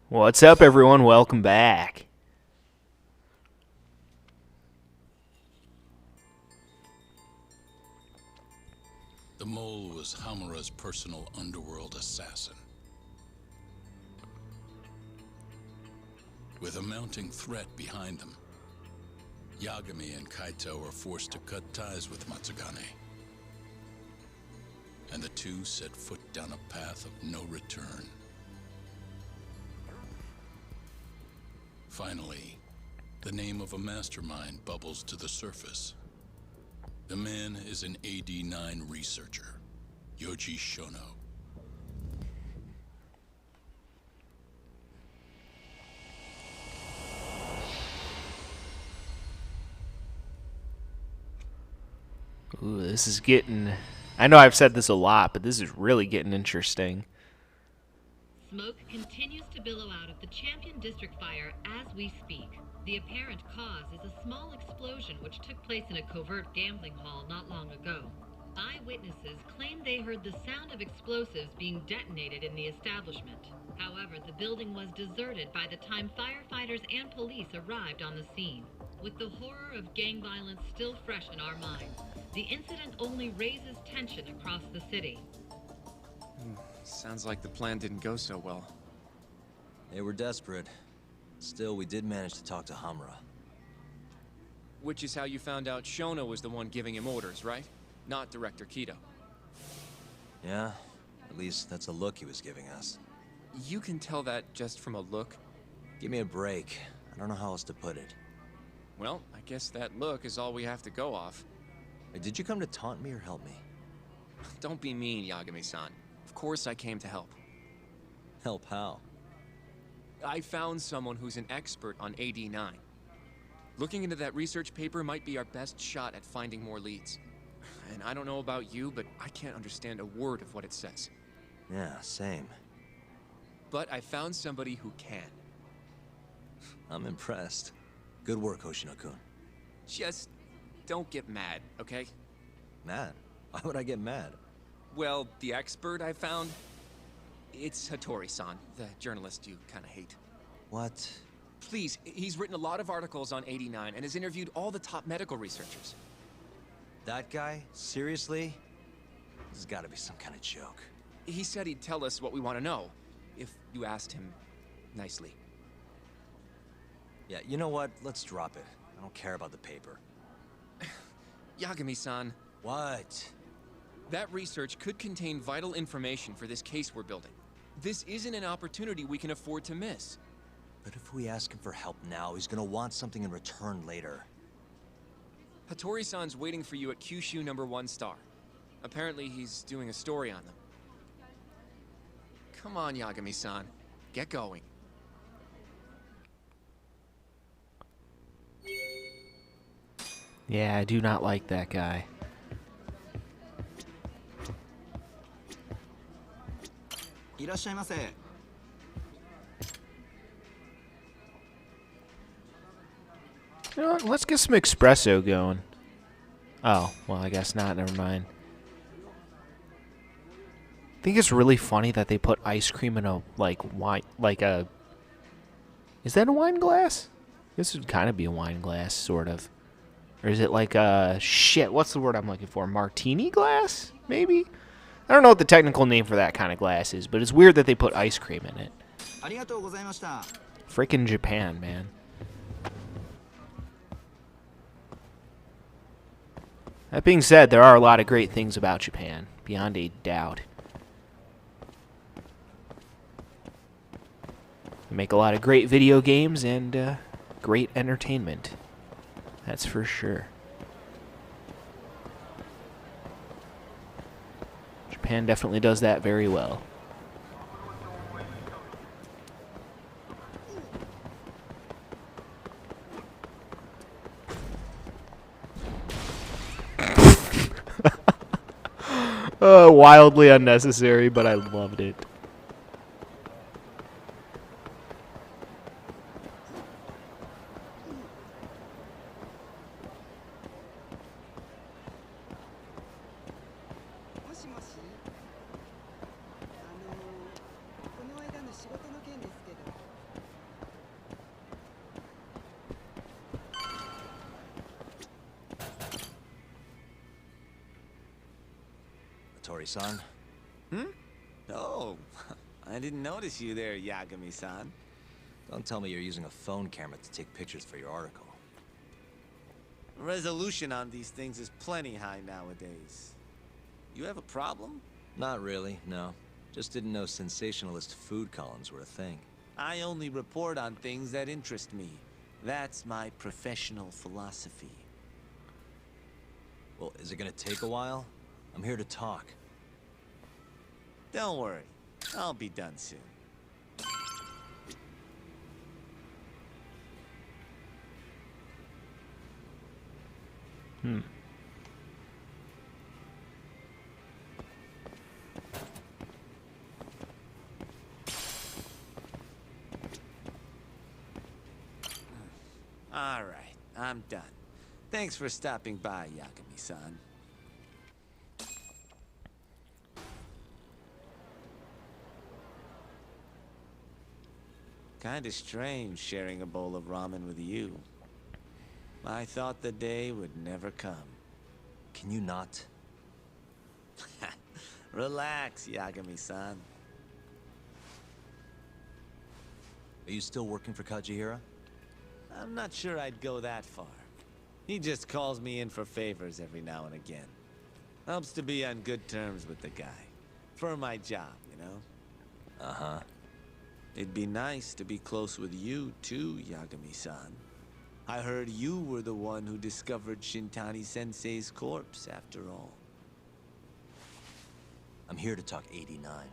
What's up, everyone? Welcome back. The mole was Hamura's personal underworld assassin. With a mounting threat behind them, Yagami and Kaito were forced to cut ties with Matsugane. And the two set foot down a path of no return. Finally, the name of a mastermind bubbles to the surface. The man is an AD-9 researcher, Yoji Shono. Ooh, this is getting... I know I've said this a lot, but this is really getting interesting. Smoke continues to billow out of the Champion District fire as we speak. The apparent cause is a small explosion which took place in a covert gambling hall not long ago. Eyewitnesses claim they heard the sound of explosives being detonated in the establishment. However, the building was deserted by the time firefighters and police arrived on the scene. With the horror of gang violence still fresh in our minds, the incident only raises tension across the city. Sounds like the plan didn't go so well. They were desperate. Still, we did manage to talk to Hamura. Which is how you found out Shono was the one giving him orders, right? Not Director Kido. Yeah, at least that's a look he was giving us. You can tell that just from a look? Give me a break. I don't know how else to put it. Well, I guess that look is all we have to go off. Hey, did you come to taunt me or help me? Don't be mean, Yagami-san. Of course I came to help. Help how? I found someone who's an expert on AD-9. Looking into that research paper might be our best shot at finding more leads. And I don't know about you, but I can't understand a word of what it says. Yeah, same. But I found somebody who can. I'm impressed. Good work, Hoshino-kun. Just don't get mad, okay? Mad? Why would I get mad? Well, the expert I found, it's Hattori-san, the journalist you kind of hate. What? Please, he's written a lot of articles on 89 and has interviewed all the top medical researchers. That guy? Seriously? This has got to be some kind of joke. He said he'd tell us what we want to know, if you asked him nicely. Yeah, you know what? Let's drop it. I don't care about the paper. Yagami-san. What? That research could contain vital information for this case we're building. This isn't an opportunity we can afford to miss. But if we ask him for help now, he's gonna want something in return later. Hattori-san's waiting for you at Kyushu #1 star. Apparently he's doing a story on them. Come on, Yagami-san. Get going. Yeah, I do not like that guy. You know what? Let's get some espresso going. Oh, well, I guess not. Never mind. I think it's really funny that they put ice cream in a, wine, Is that a wine glass? This would kind of be a wine glass, sort of. Or is it like a, what's the word I'm looking for? Martini glass, maybe? I don't know what the technical name for that kind of glass is, but it's weird that they put ice cream in it. Freaking Japan, man. That being said, there are a lot of great things about Japan, beyond a doubt. They make a lot of great video games and great entertainment. That's for sure. Japan definitely does that very well. Wildly unnecessary, but I loved it. son. Oh, I didn't notice you there, Yagami-san. Don't tell me you're using a phone camera to take pictures for your article. Resolution on these things is plenty high nowadays. You have a problem? Not really, no. Just didn't know sensationalist food columns were a thing. I only report on things that interest me. That's my professional philosophy. Well, is it gonna take a while? I'm here to talk. Don't worry, I'll be done soon. All right, I'm done. Thanks for stopping by, Yagami-san. Kinda strange sharing a bowl of ramen with you. I thought the day would never come. Can you not? Relax, Yagami-san. Are you still working for Kajihira? I'm not sure I'd go that far. He just calls me in for favors every now and again. Helps to be on good terms with the guy. For my job, you know? Uh-huh. It'd be nice to be close with you, too, Yagami-san. I heard you were the one who discovered Shintani-sensei's corpse, after all. I'm here to talk 89.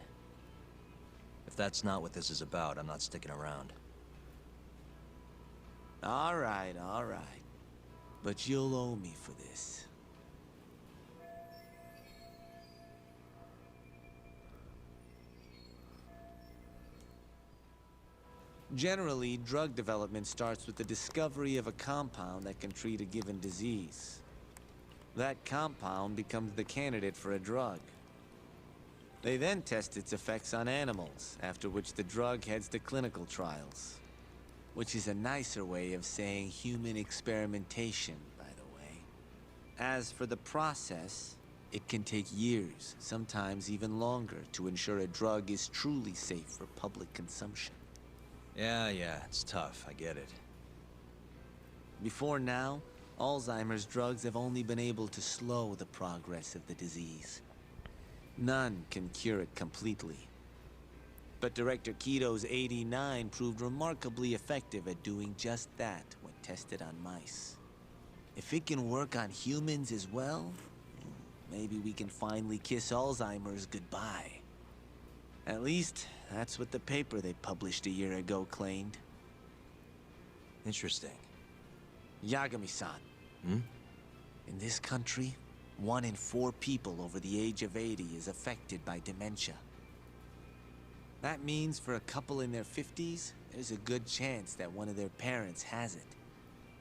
If that's not what this is about, I'm not sticking around. All right, all right. But you'll owe me for this. Generally, drug development starts with the discovery of a compound that can treat a given disease. That compound becomes the candidate for a drug. They then test its effects on animals, after which the drug heads to clinical trials. Which is a nicer way of saying human experimentation, by the way. As for the process, it can take years, sometimes even longer, to ensure a drug is truly safe for public consumption. Yeah, it's tough, I get it. Before now, Alzheimer's drugs have only been able to slow the progress of the disease. None can cure it completely. But Director Kito's 89 proved remarkably effective at doing just that when tested on mice. If it can work on humans as well, maybe we can finally kiss Alzheimer's goodbye. At least, that's what the paper they published a year ago claimed. Interesting. Yagami-san. In this country, 1 in 4 people over the age of 80 is affected by dementia. That means for a couple in their 50s, there's a good chance that one of their parents has it.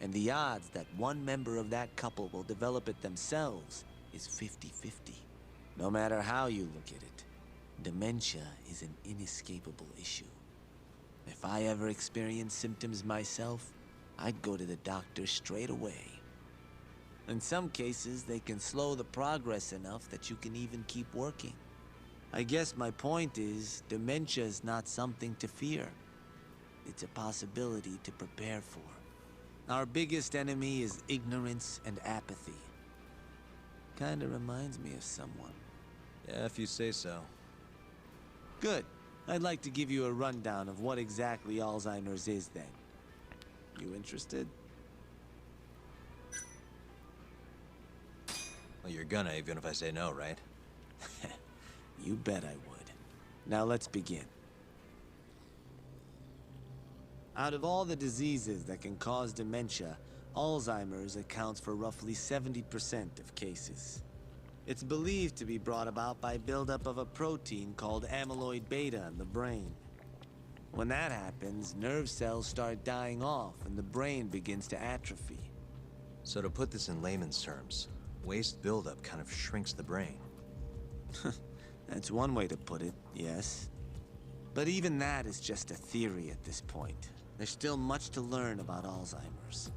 And the odds that one member of that couple will develop it themselves is 50-50. No matter how you look at it, dementia is an inescapable issue. If I ever experienced symptoms myself, I'd go to the doctor straight away. In some cases, they can slow the progress enough that you can even keep working. I guess my point is, dementia is not something to fear. It's a possibility to prepare for. Our biggest enemy is ignorance and apathy. Kinda reminds me of someone. Yeah, if you say so. Good. I'd like to give you a rundown of what exactly Alzheimer's is then. You interested? Well, you're gonna, even if I say no, right? You bet I would. Now let's begin. Out of all the diseases that can cause dementia, Alzheimer's accounts for roughly 70% of cases. It's believed to be brought about by buildup of a protein called amyloid beta in the brain. When that happens, nerve cells start dying off and the brain begins to atrophy. So to put this in layman's terms, waste buildup kind of shrinks the brain. That's one way to put it, yes. But even that is just a theory at this point. There's still much to learn about Alzheimer's.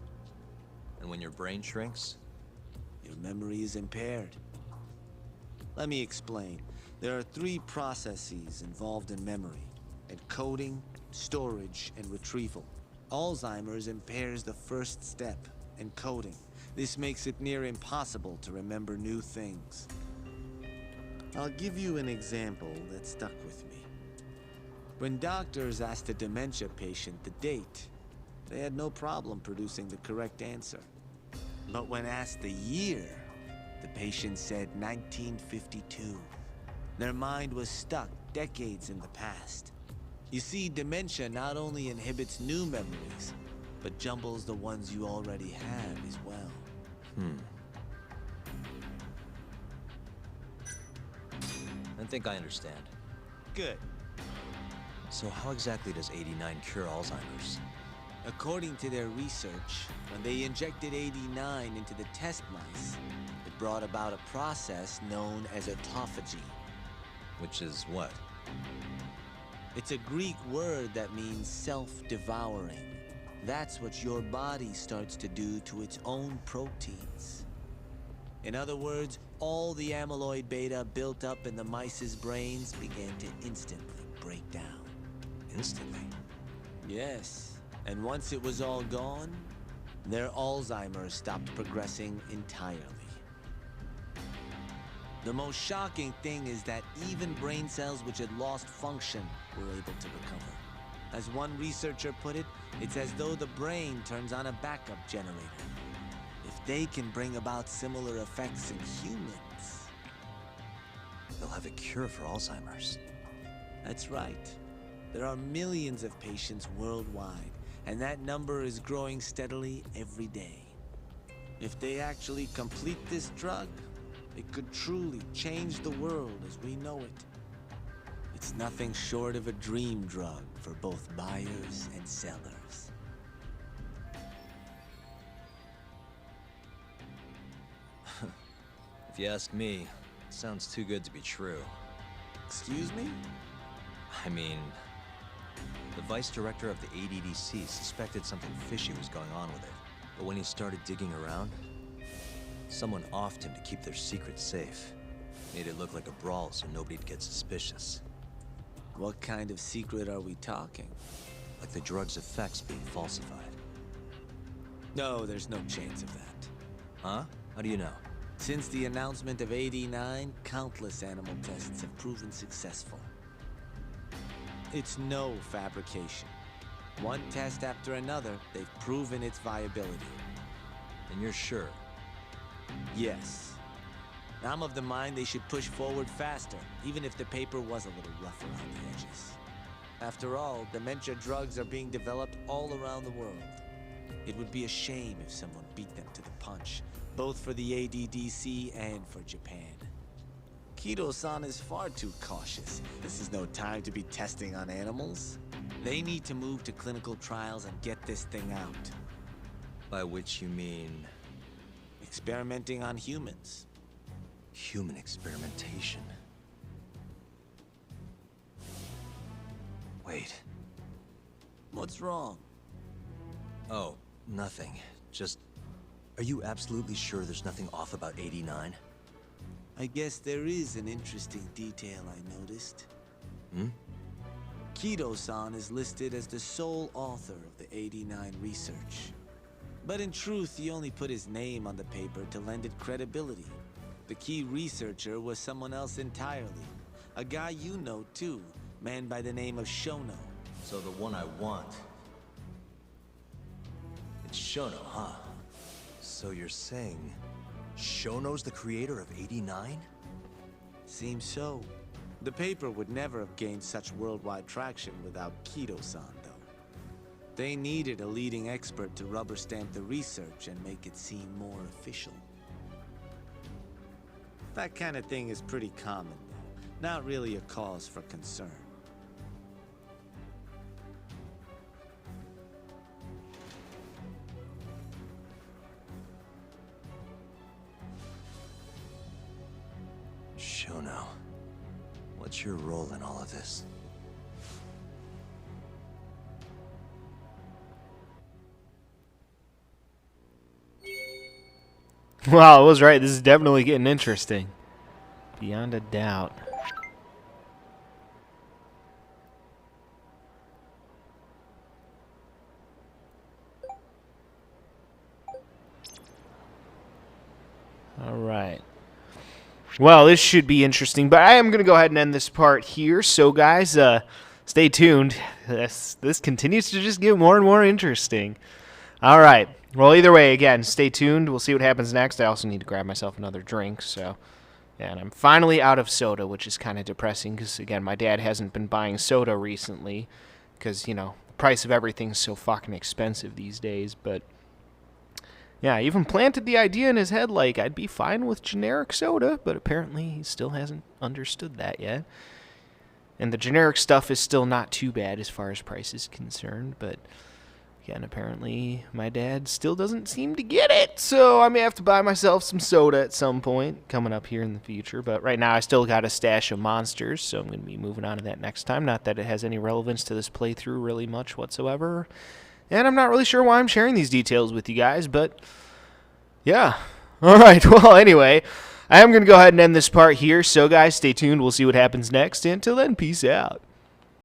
And when your brain shrinks? Your memory is impaired. Let me explain. There are three processes involved in memory: encoding, storage, and retrieval. Alzheimer's impairs the first step, encoding. This makes it near impossible to remember new things. I'll give you an example that stuck with me. When doctors asked a dementia patient the date, they had no problem producing the correct answer. But when asked the year, the patient said 1952. Their mind was stuck decades in the past. You see, dementia not only inhibits new memories, but jumbles the ones you already have as well. I think I understand. Good. So how exactly does 89 cure Alzheimer's? According to their research, when they injected 89 into the test mice, it brought about a process known as autophagy. Which is what? It's a Greek word that means self-devouring. That's what your body starts to do to its own proteins. In other words, all the amyloid beta built up in the mice's brains began to instantly break down. Instantly? Yes, and once it was all gone, their Alzheimer's stopped progressing entirely. The most shocking thing is that even brain cells which had lost function were able to recover. As one researcher put it, it's as though the brain turns on a backup generator. If they can bring about similar effects in humans... They'll have a cure for Alzheimer's. That's right. There are millions of patients worldwide, and that number is growing steadily every day. If they actually complete this drug, it could truly change the world as we know it. It's nothing short of a dream drug for both buyers and sellers. If you ask me, it sounds too good to be true. Excuse me? I mean, the vice director of the ADDC suspected something fishy was going on with it. But when he started digging around, someone offed him to keep their secret safe. Made it look like a brawl so nobody'd get suspicious. What kind of secret are we talking? Like the drug's effects being falsified. No, there's no chance of that. Huh? How do you know? Since the announcement of 89, countless animal tests have proven successful. It's no fabrication. One test after another, they've proven its viability. And you're sure? Yes. I'm of the mind they should push forward faster, even if the paper was a little rough around the edges. After all, dementia drugs are being developed all around the world. It would be a shame if someone beat them to the punch, both for the ADDC and for Japan. Kido-san is far too cautious. This is no time to be testing on animals. They need to move to clinical trials and get this thing out. By which you mean... Experimenting on humans. human experimentation. Wait. What's wrong? Oh, nothing. Just... Are you absolutely sure there's nothing off about 89? I guess there is an interesting detail I noticed. Hmm? Kido-san is listed as the sole author of the 89 research. But in truth, he only put his name on the paper to lend it credibility. The key researcher was someone else entirely. A guy you know too, man by the name of Shono. So the one I want... It's Shono, huh? So you're saying... Shono's the creator of 89? Seems so. The paper would never have gained such worldwide traction without Kido-san, though. They needed a leading expert to rubber stamp the research and make it seem more official. That kind of thing is pretty common, though. Not really a cause for concern. Shono, what's your role in all of this? Wow, I was right. This is definitely getting interesting. Beyond a doubt. All right. Well, this should be interesting, but I am going to go ahead and end this part here. So, guys, stay tuned. This continues to just get more and more interesting. All right. Well, either way, again, stay tuned. We'll see what happens next. I also need to grab myself another drink, so... And I'm finally out of soda, which is kind of depressing because, again, my dad hasn't been buying soda recently because, you know, the price of everything's so fucking expensive these days. But, yeah, I even planted the idea in his head, like, I'd be fine with generic soda, but apparently he still hasn't understood that yet. And the generic stuff is still not too bad as far as price is concerned, but... Again, apparently my dad still doesn't seem to get it, so I may have to buy myself some soda at some point coming up here in the future. But right now I still got a stash of monsters, so I'm going to be moving on to that next time. Not that it has any relevance to this playthrough really much whatsoever. And I'm not really sure why I'm sharing these details with you guys, but yeah. Alright, well anyway, I am going to go ahead and end this part here. So guys, stay tuned. We'll see what happens next. Until then, peace out.